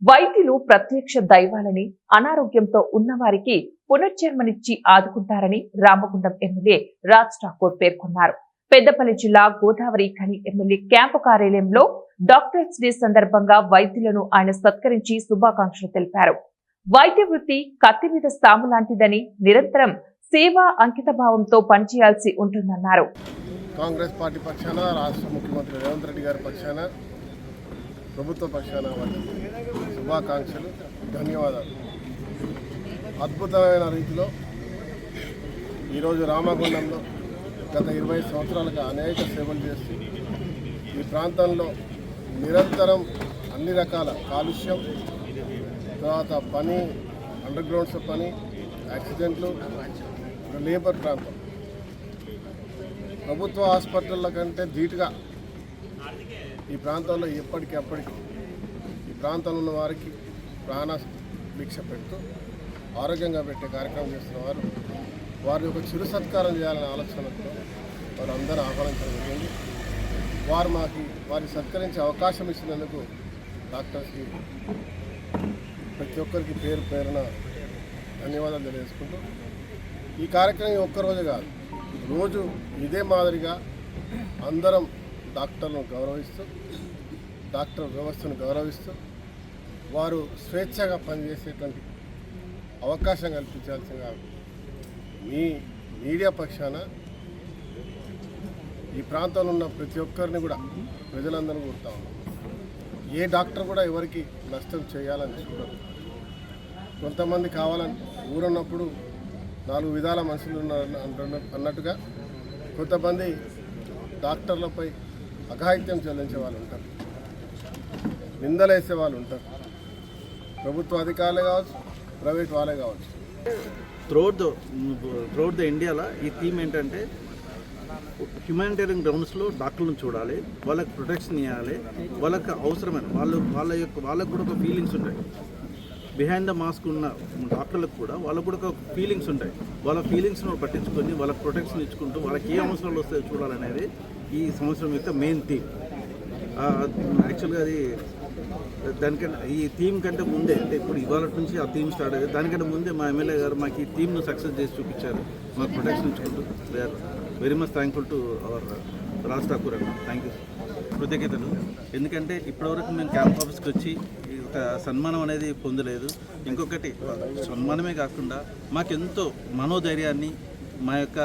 వైద్యులు ప్రత్యక్ష దైవాలని, అనారోగ్యంతో ఉన్నవారికి పునర్జన్మనిచ్చి ఆదుకుంటారని రామగుండం ఎమ్మెల్యే రాజ్ ఠాకూర్ పేర్కొన్నారు. పెద్దపల్లి జిల్లా గోదావరి ఖని ఎమ్మెల్యే క్యాంపు కార్యాలయంలో డాక్టర్స్ డే సందర్భంగా వైద్యులను ఆయన సత్కరించి శుభాకాంక్షలు తెలిపారు. వైద్య వృత్తి కత్తి మీద సాము లాంటిదని, నిరంతరం సేవా అంకిత భావంతో పనిచేయాల్సి ఉంటుందన్నారు. కాంగ్రెస్ పార్టీ పక్షాన, రాష్ట్ర ముఖ్యమంత్రి రేవంత్ రెడ్డి గారి పక్షాన, ప్రభుత్వ పక్షాన శుభాకాంక్షలు, ధన్యవాదాలు. అద్భుతమైన రీతిలో ఈరోజు రామగుండంలో గత 20 సంవత్సరాలుగా అనేక సేవలు చేస్తూ ఈ ప్రాంతంలో నిరంతరం అన్ని రకాల కాలుష్యం, తర్వాత పని, అండర్ గ్రౌండ్స్ పని, యాక్సిడెంట్లు, లేబర్ ప్రాంతం, ప్రభుత్వ హాస్పిటళ్ళ కంటే ధీటుగా ఈ ప్రాంతంలో ఎప్పటికప్పటికి ఈ ప్రాంతంలో ఉన్న వారికి ప్రాణ భిక్ష పెడుతూ ఆరోగ్యంగా పెట్టే కార్యక్రమం చేస్తున్న వారి యొక్క చిరు సత్కారం చేయాలనే ఆలోచనతో వారు అందరూ ఆహ్వానించడం జరిగింది. వారి సత్కరించే అవకాశం ఇచ్చినందుకు డాక్టర్స్కి ప్రతి ఒక్కరికి పేరున ధన్యవాదాలు తెలియజేసుకుంటూ, ఈ కార్యక్రమం ఒక్కరోజు కాదు, రోజు ఇదే మాదిరిగా అందరం డాక్టర్లను గౌరవిస్తూ, డాక్టర్ వ్యవస్థను గౌరవిస్తూ వారు స్వేచ్ఛగా పనిచేసేటువంటి అవకాశం కల్పించాల్సిందిగా మీ మీడియా పక్షాన ఈ ప్రాంతంలో ఉన్న ప్రతి ఒక్కరిని కూడా ప్రజలందరూ కోరుతా ఉన్నాం. ఏ డాక్టర్ కూడా ఎవరికి నష్టం చేయాలని చూడరు. కొంతమంది కావాలని ఊరున్నప్పుడు 4 విధాల మనుషులు అన్నట్టుగా కొంతమంది డాక్టర్లపై అఘాయిత్యం చెల్లించే వాళ్ళు ఉంటారు, నిందలేసే వాళ్ళు ఉంటారు. ప్రభుత్వ అధికారులే కావచ్చు, ప్రైవేట్ వాళ్ళే కావచ్చు. త్రూఅవుట్ ద ఇండియాలో ఈ థీమ్ ఏంటంటే హ్యుమానిటేరియన్ గ్రౌండ్స్లో డాక్టర్లను చూడాలి, వాళ్ళకి ప్రొటెక్షన్ ఇవ్వాలి, వాళ్ళకి అవసరమైన వాళ్ళకు కూడా ఒక ఫీలింగ్స్ ఉంటాయి. బిహైండ్ ద మాస్క్ ఉన్న డాక్టర్లకు కూడా వాళ్ళకు కూడా ఒక ఫీలింగ్స్ ఉంటాయి. వాళ్ళ ఫీలింగ్స్ను పట్టించుకొని వాళ్ళకి ప్రొటెక్షన్ ఇచ్చుకుంటూ వాళ్ళకి ఏ అవసరాలు వస్తాయో చూడాలనేది ఈ సంవత్సరం యొక్క మెయిన్ థీమ్. యాక్చువల్గా అది దానికంటే ఈ థీమ్ కంటే ముందే, అంటే ఇప్పుడు ఇవాళ నుంచి ఆ థీమ్ స్టార్ట్ అయ్యేది, దానికంటే ముందే మా ఎమ్మెల్యే గారు మాకు ఈ థీమ్ను సక్సెస్ చేసి చూపించారు. మాకు ప్రొటెక్షన్ ఇచ్చుకుంటూ they are very much thankful to our Raj Thakur అన్న. థ్యాంక్ యూ, కృతజ్ఞతలు. ఎందుకంటే ఇప్పటివరకు మేము క్యాంప్ ఆఫీస్కి వచ్చి ఒక సన్మానం అనేది పొందలేదు. ఇంకొకటి సన్మానమే కాకుండా మాకెంతో మనోధైర్యాన్ని, మా యొక్క